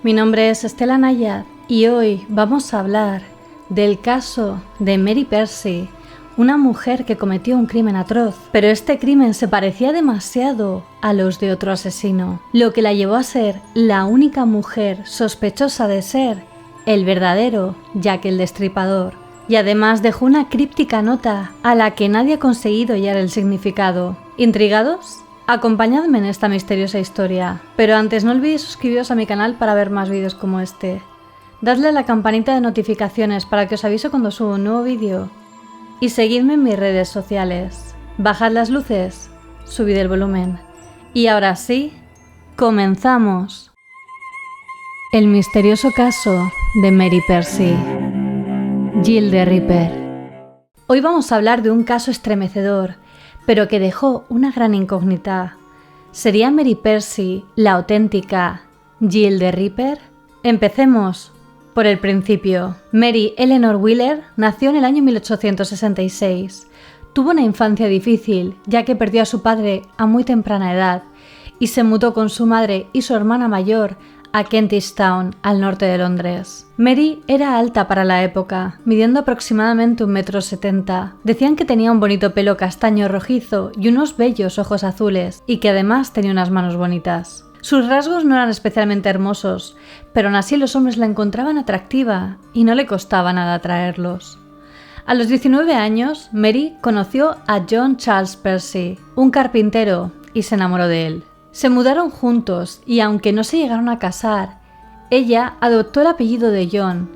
Mi nombre es Estela Nayar y hoy vamos a hablar del caso de Mary Percy, una mujer que cometió un crimen atroz, pero este crimen se parecía demasiado a los de otro asesino, lo que la llevó a ser la única mujer sospechosa de ser el verdadero Jack el Destripador, y además dejó una críptica nota a la que nadie ha conseguido hallar el significado. ¿Intrigados? Acompañadme en esta misteriosa historia, pero antes no olvidéis suscribiros a mi canal para ver más vídeos como este. Dadle a la campanita de notificaciones para que os avise cuando subo un nuevo vídeo. Y seguidme en mis redes sociales. Bajad las luces, subid el volumen. Y ahora sí, comenzamos. El misterioso caso de Mary Percy. Jill the Ripper. Hoy vamos a hablar de un caso estremecedor, pero que dejó una gran incógnita. ¿Sería Mary Percy la auténtica Jill the Ripper? Empecemos por el principio. Mary Eleanor Wheeler nació en el año 1866. Tuvo una infancia difícil, ya que perdió a su padre a muy temprana edad y se mudó con su madre y su hermana mayor a Kentish Town, al norte de Londres. Mary era alta para la época, midiendo aproximadamente 1,70 m. Decían que tenía un bonito pelo castaño rojizo y unos bellos ojos azules, y que además tenía unas manos bonitas. Sus rasgos no eran especialmente hermosos, pero aún así los hombres la encontraban atractiva y no le costaba nada atraerlos. A los 19 años, Mary conoció a John Charles Percy, un carpintero, y se enamoró de él. Se mudaron juntos y aunque no se llegaron a casar, ella adoptó el apellido de John,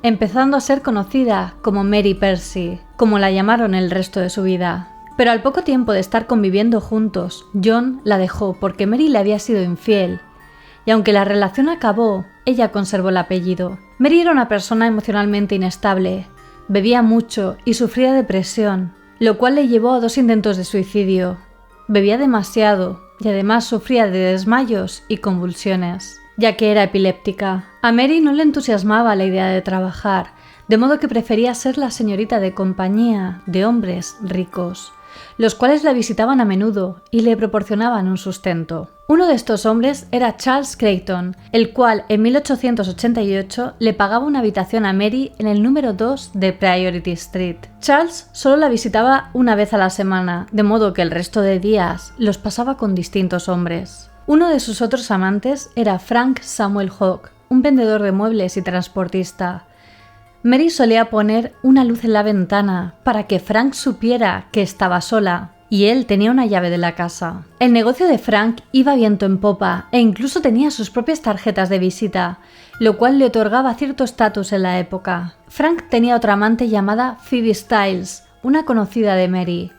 empezando a ser conocida como Mary Percy, como la llamaron el resto de su vida. Pero al poco tiempo de estar conviviendo juntos, John la dejó porque Mary le había sido infiel, y aunque la relación acabó, ella conservó el apellido. Mary era una persona emocionalmente inestable, bebía mucho y sufría depresión, lo cual le llevó a 2 intentos de suicidio. Bebía demasiado y además sufría de desmayos y convulsiones, ya que era epiléptica. A Mary no le entusiasmaba la idea de trabajar, de modo que prefería ser la señorita de compañía de hombres ricos, los cuales la visitaban a menudo y le proporcionaban un sustento. Uno de estos hombres era Charles Creighton, el cual en 1888 le pagaba una habitación a Mary en el número 2 de Priority Street. Charles solo la visitaba una vez a la semana, de modo que el resto de días los pasaba con distintos hombres. Uno de sus otros amantes era Frank Samuel Hogg, un vendedor de muebles y transportista. Mary solía poner una luz en la ventana para que Frank supiera que estaba sola, y él tenía una llave de la casa. El negocio de Frank iba viento en popa e incluso tenía sus propias tarjetas de visita, lo cual le otorgaba cierto estatus en la época. Frank tenía otra amante llamada Phoebe Styles, una conocida de Mary.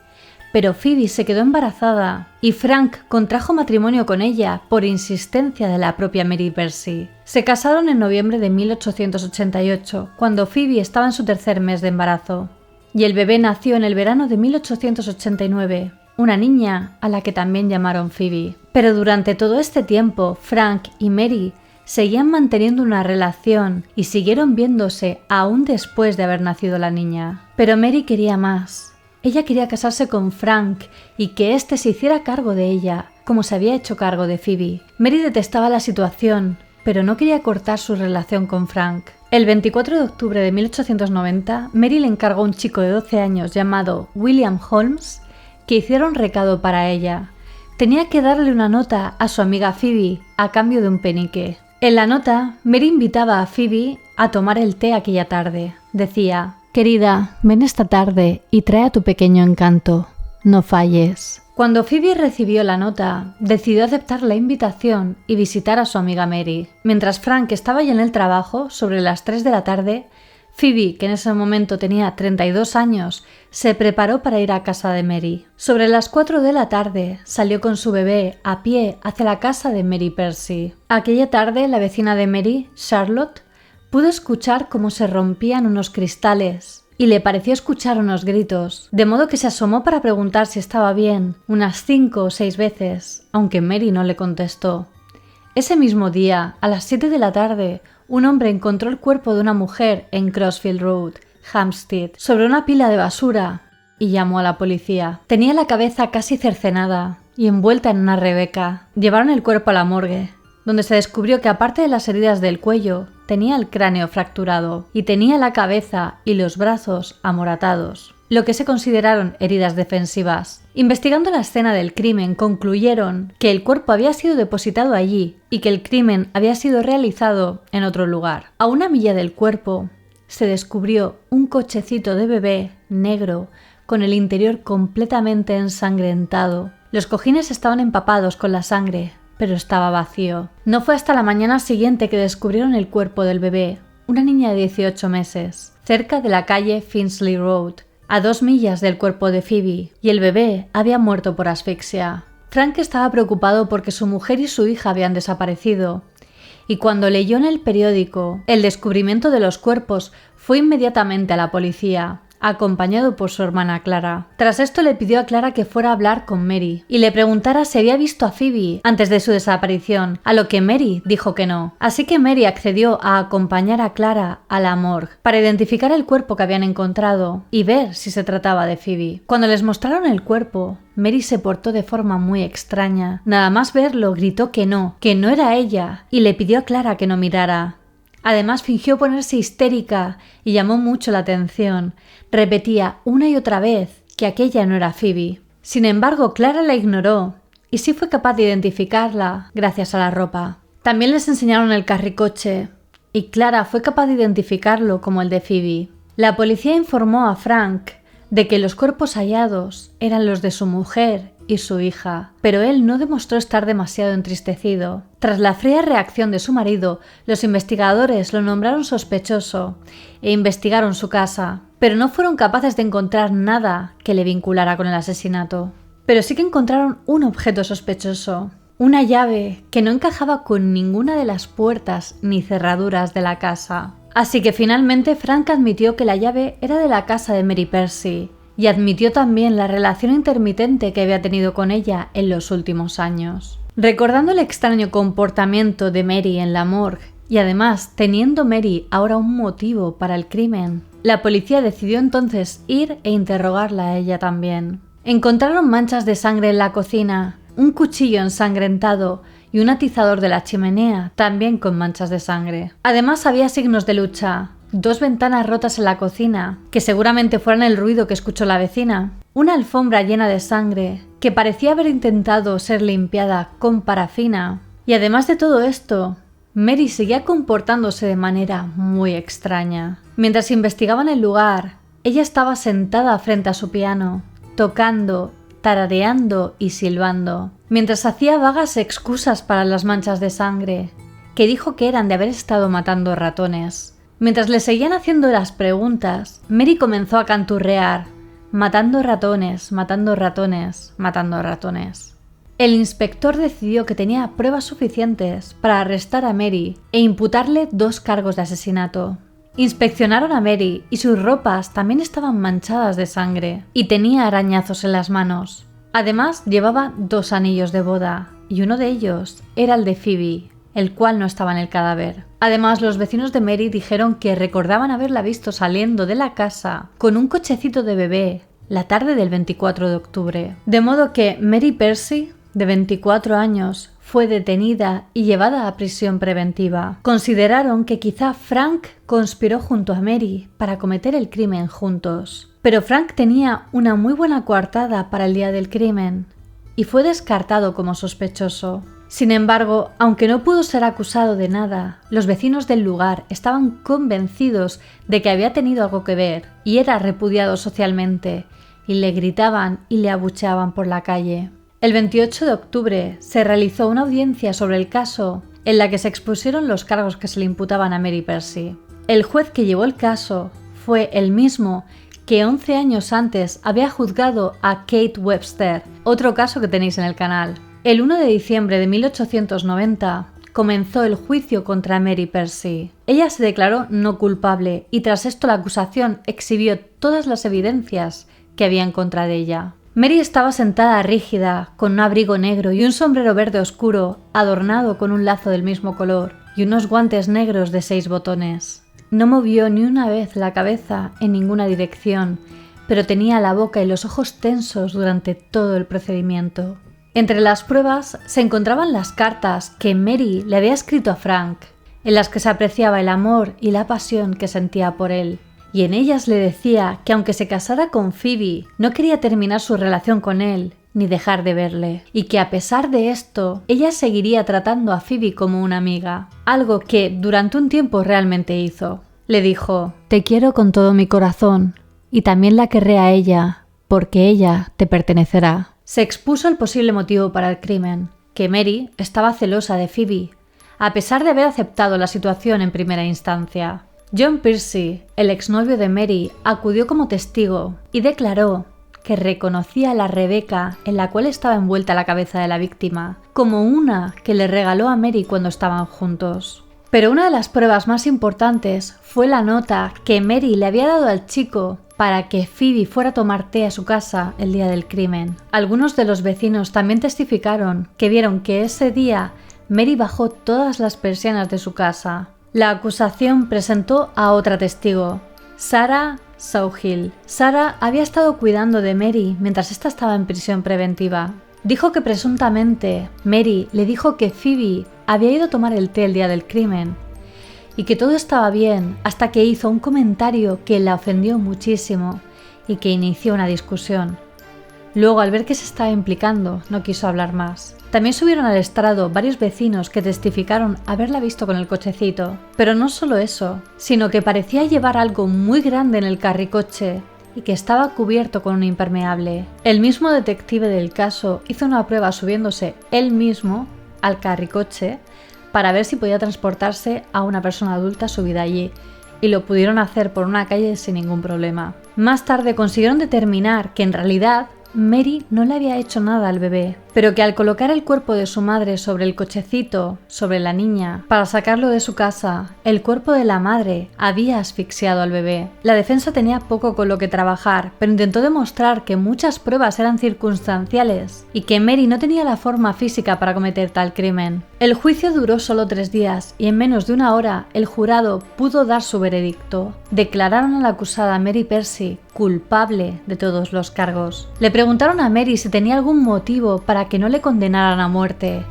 Pero Phoebe se quedó embarazada y Frank contrajo matrimonio con ella por insistencia de la propia Mary Percy. Se casaron en noviembre de 1888, cuando Phoebe estaba en su 3er mes de embarazo. Y el bebé nació en el verano de 1889, una niña a la que también llamaron Phoebe. Pero durante todo este tiempo, Frank y Mary seguían manteniendo una relación y siguieron viéndose aún después de haber nacido la niña. Pero Mary quería más. Ella quería casarse con Frank y que éste se hiciera cargo de ella, como se había hecho cargo de Phoebe. Mary detestaba la situación, pero no quería cortar su relación con Frank. El 24 de octubre de 1890, Mary le encargó a un chico de 12 años llamado William Holmes que hiciera un recado para ella. Tenía que darle una nota a su amiga Phoebe a cambio de un penique. En la nota, Mary invitaba a Phoebe a tomar el té aquella tarde. Decía: «Querida, ven esta tarde y trae a tu pequeño encanto. No falles». Cuando Phoebe recibió la nota, decidió aceptar la invitación y visitar a su amiga Mary. Mientras Frank estaba ya en el trabajo, sobre las 3 de la tarde, Phoebe, que en ese momento tenía 32 años, se preparó para ir a casa de Mary. Sobre las 4 de la tarde, salió con su bebé a pie hacia la casa de Mary Percy. Aquella tarde, la vecina de Mary, Charlotte, pudo escuchar cómo se rompían unos cristales y le pareció escuchar unos gritos, de modo que se asomó para preguntar si estaba bien, unas 5 o 6 veces, aunque Mary no le contestó. Ese mismo día, a las 7 de la tarde, un hombre encontró el cuerpo de una mujer en Crossfield Road, Hampstead, sobre una pila de basura, y llamó a la policía. Tenía la cabeza casi cercenada y envuelta en una rebeca. Llevaron el cuerpo a la morgue, donde se descubrió que aparte de las heridas del cuello, tenía el cráneo fracturado y tenía la cabeza y los brazos amoratados, lo que se consideraron heridas defensivas. Investigando la escena del crimen, concluyeron que el cuerpo había sido depositado allí y que el crimen había sido realizado en otro lugar. A 1 milla del cuerpo se descubrió un cochecito de bebé negro con el interior completamente ensangrentado. Los cojines estaban empapados con la sangre, pero estaba vacío. No fue hasta la mañana siguiente que descubrieron el cuerpo del bebé, una niña de 18 meses, cerca de la calle Finchley Road, a 2 millas del cuerpo de Phoebe, y el bebé había muerto por asfixia. Frank estaba preocupado porque su mujer y su hija habían desaparecido, y cuando leyó en el periódico el descubrimiento de los cuerpos, fue inmediatamente a la policía, acompañado por su hermana Clara. Tras esto le pidió a Clara que fuera a hablar con Mary y le preguntara si había visto a Phoebe antes de su desaparición, a lo que Mary dijo que no. Así que Mary accedió a acompañar a Clara a la morgue para identificar el cuerpo que habían encontrado y ver si se trataba de Phoebe. Cuando les mostraron el cuerpo, Mary se portó de forma muy extraña. Nada más verlo gritó que no era ella y le pidió a Clara que no mirara. Además fingió ponerse histérica y llamó mucho la atención. Repetía una y otra vez que aquella no era Phoebe. Sin embargo, Clara la ignoró y sí fue capaz de identificarla gracias a la ropa. También les enseñaron el carricoche y Clara fue capaz de identificarlo como el de Phoebe. La policía informó a Frank de que los cuerpos hallados eran los de su mujer y su hija, pero él no demostró estar demasiado entristecido. Tras la fría reacción de su marido, los investigadores lo nombraron sospechoso e investigaron su casa, pero no fueron capaces de encontrar nada que le vinculara con el asesinato. Pero sí que encontraron un objeto sospechoso, una llave que no encajaba con ninguna de las puertas ni cerraduras de la casa. Así que finalmente Frank admitió que la llave era de la casa de Mary Percy y admitió también la relación intermitente que había tenido con ella en los últimos años. Recordando el extraño comportamiento de Mary en la morgue y además teniendo Mary ahora un motivo para el crimen, la policía decidió entonces ir e interrogarla a ella también. Encontraron manchas de sangre en la cocina, un cuchillo ensangrentado y un atizador de la chimenea, también con manchas de sangre. Además había signos de lucha, 2 ventanas rotas en la cocina, que seguramente fueran el ruido que escuchó la vecina, una alfombra llena de sangre, que parecía haber intentado ser limpiada con parafina. Y además de todo esto, Mary seguía comportándose de manera muy extraña. Mientras investigaban el lugar, ella estaba sentada frente a su piano, tocando, tarareando y silbando, mientras hacía vagas excusas para las manchas de sangre, que dijo que eran de haber estado matando ratones. Mientras le seguían haciendo las preguntas, Mary comenzó a canturrear, matando ratones, matando ratones, matando ratones. El inspector decidió que tenía pruebas suficientes para arrestar a Mary e imputarle 2 cargos de asesinato. Inspeccionaron a Mary y sus ropas también estaban manchadas de sangre y tenía arañazos en las manos. Además, llevaba 2 anillos de boda y uno de ellos era el de Phoebe, el cual no estaba en el cadáver. Además, los vecinos de Mary dijeron que recordaban haberla visto saliendo de la casa con un cochecito de bebé la tarde del 24 de octubre. De modo que Mary Percy, de 24 años, fue detenida y llevada a prisión preventiva. Consideraron que quizá Frank conspiró junto a Mary para cometer el crimen juntos. Pero Frank tenía una muy buena coartada para el día del crimen y fue descartado como sospechoso. Sin embargo, aunque no pudo ser acusado de nada, los vecinos del lugar estaban convencidos de que había tenido algo que ver y era repudiado socialmente, y le gritaban y le abucheaban por la calle. El 28 de octubre se realizó una audiencia sobre el caso en la que se expusieron los cargos que se le imputaban a Mary Percy. El juez que llevó el caso fue el mismo que 11 años antes había juzgado a Kate Webster, otro caso que tenéis en el canal. El 1 de diciembre de 1890 comenzó el juicio contra Mary Percy. Ella se declaró no culpable y tras esto la acusación exhibió todas las evidencias que había en contra de ella. Mary estaba sentada rígida, con un abrigo negro y un sombrero verde oscuro, adornado con un lazo del mismo color, y unos guantes negros de 6 botones. No movió ni una vez la cabeza en ninguna dirección, pero tenía la boca y los ojos tensos durante todo el procedimiento. Entre las pruebas se encontraban las cartas que Mary le había escrito a Frank, en las que se apreciaba el amor y la pasión que sentía por él. Y en ellas le decía que aunque se casara con Phoebe, no quería terminar su relación con él, ni dejar de verle, y que a pesar de esto, ella seguiría tratando a Phoebe como una amiga, algo que durante un tiempo realmente hizo. Le dijo: «Te quiero con todo mi corazón, y también la querré a ella, porque ella te pertenecerá». Se expuso el posible motivo para el crimen, que Mary estaba celosa de Phoebe, a pesar de haber aceptado la situación en primera instancia. John Piercy, el exnovio de Mary, acudió como testigo y declaró que reconocía a la Rebecca en la cual estaba envuelta la cabeza de la víctima, como una que le regaló a Mary cuando estaban juntos. Pero una de las pruebas más importantes fue la nota que Mary le había dado al chico para que Phoebe fuera a tomar té a su casa el día del crimen. Algunos de los vecinos también testificaron que vieron que ese día Mary bajó todas las persianas de su casa. La acusación presentó a otra testigo, Sarah Sawhill. Sarah había estado cuidando de Mary mientras ésta estaba en prisión preventiva. Dijo que presuntamente Mary le dijo que Phoebe había ido a tomar el té el día del crimen y que todo estaba bien hasta que hizo un comentario que la ofendió muchísimo y que inició una discusión. Luego, al ver que se estaba implicando, no quiso hablar más. También subieron al estrado varios vecinos que testificaron haberla visto con el cochecito. Pero no solo eso, sino que parecía llevar algo muy grande en el carricoche y que estaba cubierto con un impermeable. El mismo detective del caso hizo una prueba subiéndose él mismo al carricoche para ver si podía transportarse a una persona adulta subida allí, y lo pudieron hacer por una calle sin ningún problema. Más tarde consiguieron determinar que en realidad Mary no le había hecho nada al bebé, pero que al colocar el cuerpo de su madre sobre el cochecito, sobre la niña, para sacarlo de su casa, el cuerpo de la madre había asfixiado al bebé. La defensa tenía poco con lo que trabajar, pero intentó demostrar que muchas pruebas eran circunstanciales y que Mary no tenía la forma física para cometer tal crimen. El juicio duró solo 3 días y en menos de una hora el jurado pudo dar su veredicto. Declararon a la acusada Mary Percy culpable de todos los cargos. Le preguntaron a Mary si tenía algún motivo para que no le condenaran a muerte,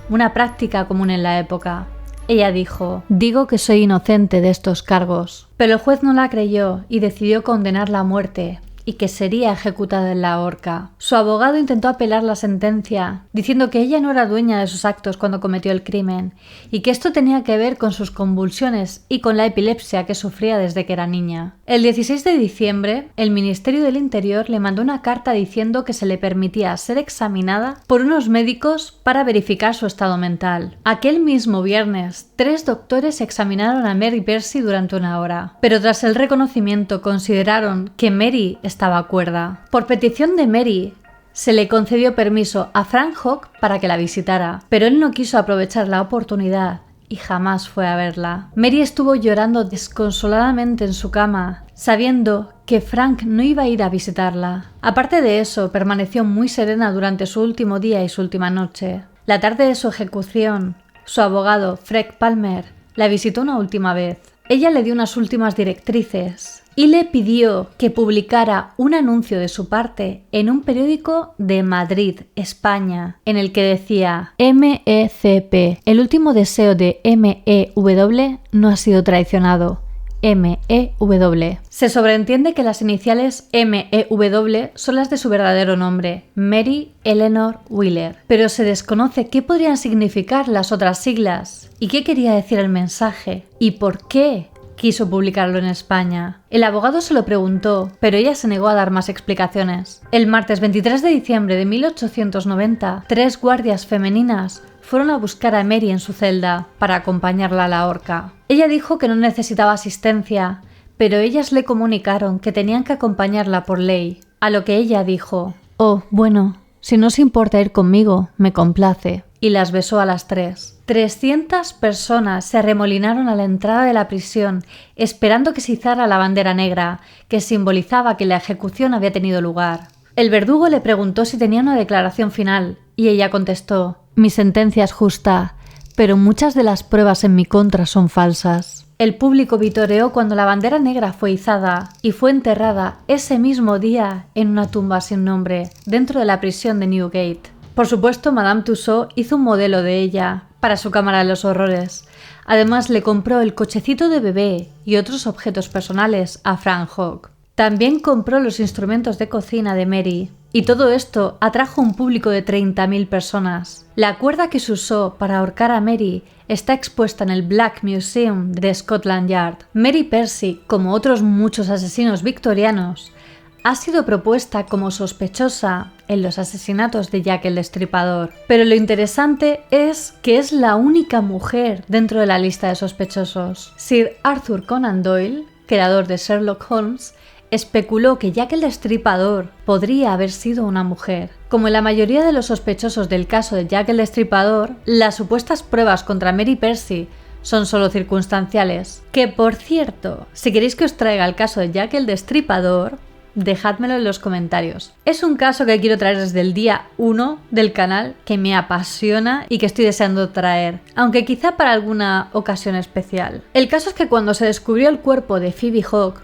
una práctica común en la época. Ella dijo: «Digo que soy inocente de estos cargos». Pero el juez no la creyó y decidió condenarla a muerte y que sería ejecutada en la horca. Su abogado intentó apelar la sentencia, diciendo que ella no era dueña de sus actos cuando cometió el crimen y que esto tenía que ver con sus convulsiones y con la epilepsia que sufría desde que era niña. El 16 de diciembre, el Ministerio del Interior le mandó una carta diciendo que se le permitía ser examinada por unos médicos para verificar su estado mental. Aquel mismo viernes, 3 doctores examinaron a Mary Percy durante 1 hora, pero tras el reconocimiento consideraron que Mary estaba cuerda. Por petición de Mary, se le concedió permiso a Frank Hogg para que la visitara, pero él no quiso aprovechar la oportunidad y jamás fue a verla. Mary estuvo llorando desconsoladamente en su cama, sabiendo que Frank no iba a ir a visitarla. Aparte de eso, permaneció muy serena durante su último día y su última noche. La tarde de su ejecución, su abogado, Fred Palmer, la visitó una última vez. Ella le dio unas últimas directrices y le pidió que publicara un anuncio de su parte en un periódico de Madrid, España, en el que decía: MECP, el último deseo de MEW no ha sido traicionado. MEW. Se sobreentiende que las iniciales MEW son las de su verdadero nombre, Mary Eleanor Wheeler, pero se desconoce qué podrían significar las otras siglas y qué quería decir el mensaje y por qué quiso publicarlo en España. El abogado se lo preguntó, pero ella se negó a dar más explicaciones. El martes 23 de diciembre de 1890, 3 guardias femeninas fueron a buscar a Mary en su celda para acompañarla a la horca. Ella dijo que no necesitaba asistencia, pero ellas le comunicaron que tenían que acompañarla por ley, a lo que ella dijo: «Oh, bueno, si no os importa ir conmigo, me complace», y las besó a las 3. 300 personas se arremolinaron a la entrada de la prisión, esperando que se izara la bandera negra, que simbolizaba que la ejecución había tenido lugar. El verdugo le preguntó si tenía una declaración final, y ella contestó: «Mi sentencia es justa, pero muchas de las pruebas en mi contra son falsas». El público vitoreó cuando la bandera negra fue izada y fue enterrada ese mismo día en una tumba sin nombre, dentro de la prisión de Newgate. Por supuesto, Madame Tussauds hizo un modelo de ella para su cámara de los horrores. Además, le compró el cochecito de bebé y otros objetos personales a Frank Hook. También compró los instrumentos de cocina de Mary. Y todo esto atrajo un público de 30.000 personas. La cuerda que se usó para ahorcar a Mary está expuesta en el Black Museum de Scotland Yard. Mary Percy, como otros muchos asesinos victorianos, ha sido propuesta como sospechosa en los asesinatos de Jack el Destripador. Pero lo interesante es que es la única mujer dentro de la lista de sospechosos. Sir Arthur Conan Doyle, creador de Sherlock Holmes, especuló que Jack el Destripador podría haber sido una mujer. Como en la mayoría de los sospechosos del caso de Jack el Destripador, las supuestas pruebas contra Mary Percy son solo circunstanciales. Que por cierto, si queréis que os traiga el caso de Jack el Destripador, dejádmelo en los comentarios. Es un caso que quiero traer desde el día 1 del canal, que me apasiona y que estoy deseando traer, aunque quizá para alguna ocasión especial. El caso es que cuando se descubrió el cuerpo de Phoebe Hawke,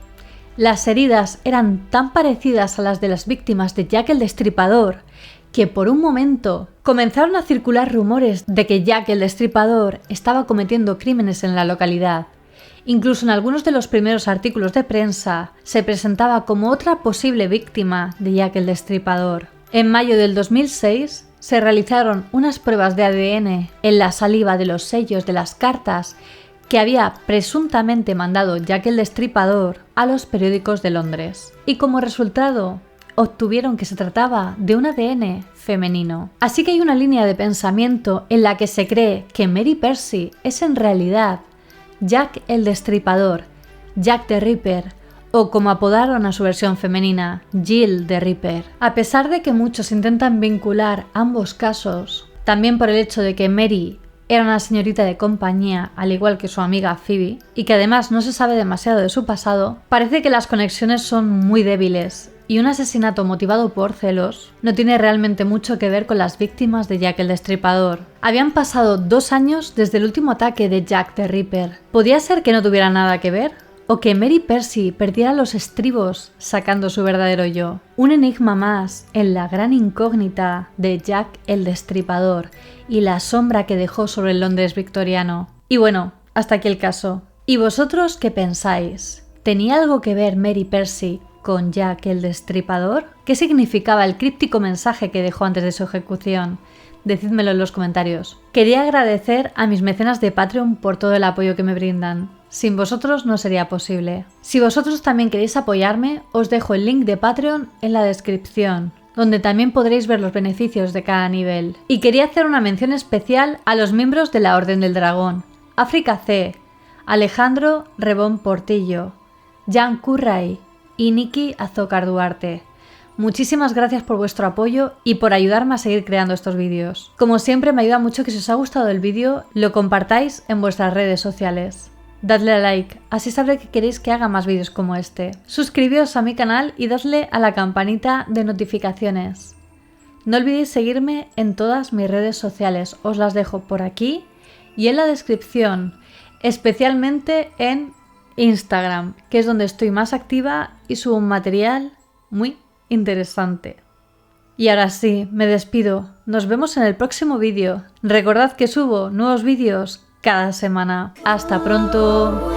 las heridas eran tan parecidas a las de las víctimas de Jack el Destripador que por un momento comenzaron a circular rumores de que Jack el Destripador estaba cometiendo crímenes en la localidad. Incluso en algunos de los primeros artículos de prensa se presentaba como otra posible víctima de Jack el Destripador. En mayo del 2006 se realizaron unas pruebas de ADN en la saliva de los sellos de las cartas que había presuntamente mandado Jack el Destripador a los periódicos de Londres. Y como resultado, obtuvieron que se trataba de un ADN femenino. Así que hay una línea de pensamiento en la que se cree que Mary Percy es en realidad Jack el Destripador, Jack the Ripper, o como apodaron a su versión femenina, Jill the Ripper. A pesar de que muchos intentan vincular ambos casos, también por el hecho de que Mary era una señorita de compañía, al igual que su amiga Phoebe, y que además no se sabe demasiado de su pasado, parece que las conexiones son muy débiles, y un asesinato motivado por celos no tiene realmente mucho que ver con las víctimas de Jack el Destripador. Habían pasado 2 años desde el último ataque de Jack the Ripper. ¿Podía ser que no tuviera nada que ver? ¿O que Mary Percy perdiera los estribos sacando su verdadero yo? Un enigma más en la gran incógnita de Jack el Destripador y la sombra que dejó sobre el Londres victoriano. Y bueno, hasta aquí el caso. ¿Y vosotros qué pensáis? ¿Tenía algo que ver Mary Percy con Jack el Destripador? ¿Qué significaba el críptico mensaje que dejó antes de su ejecución? Decídmelo en los comentarios. Quería agradecer a mis mecenas de Patreon por todo el apoyo que me brindan. Sin vosotros no sería posible. Si vosotros también queréis apoyarme, os dejo el link de Patreon en la descripción, donde también podréis ver los beneficios de cada nivel. Y quería hacer una mención especial a los miembros de la Orden del Dragón: África C, Alejandro Rebón Portillo, Jan Curray y Nikki Azócar Duarte. Muchísimas gracias por vuestro apoyo y por ayudarme a seguir creando estos vídeos. Como siempre, me ayuda mucho que si os ha gustado el vídeo lo compartáis en vuestras redes sociales. Dadle a like, así sabré que queréis que haga más vídeos como este. Suscribíos a mi canal y dadle a la campanita de notificaciones. No olvidéis seguirme en todas mis redes sociales, os las dejo por aquí y en la descripción, especialmente en Instagram, que es donde estoy más activa y subo un material muy interesante. Y ahora sí, me despido. Nos vemos en el próximo vídeo. Recordad que subo nuevos vídeos cada semana. ¡Hasta pronto!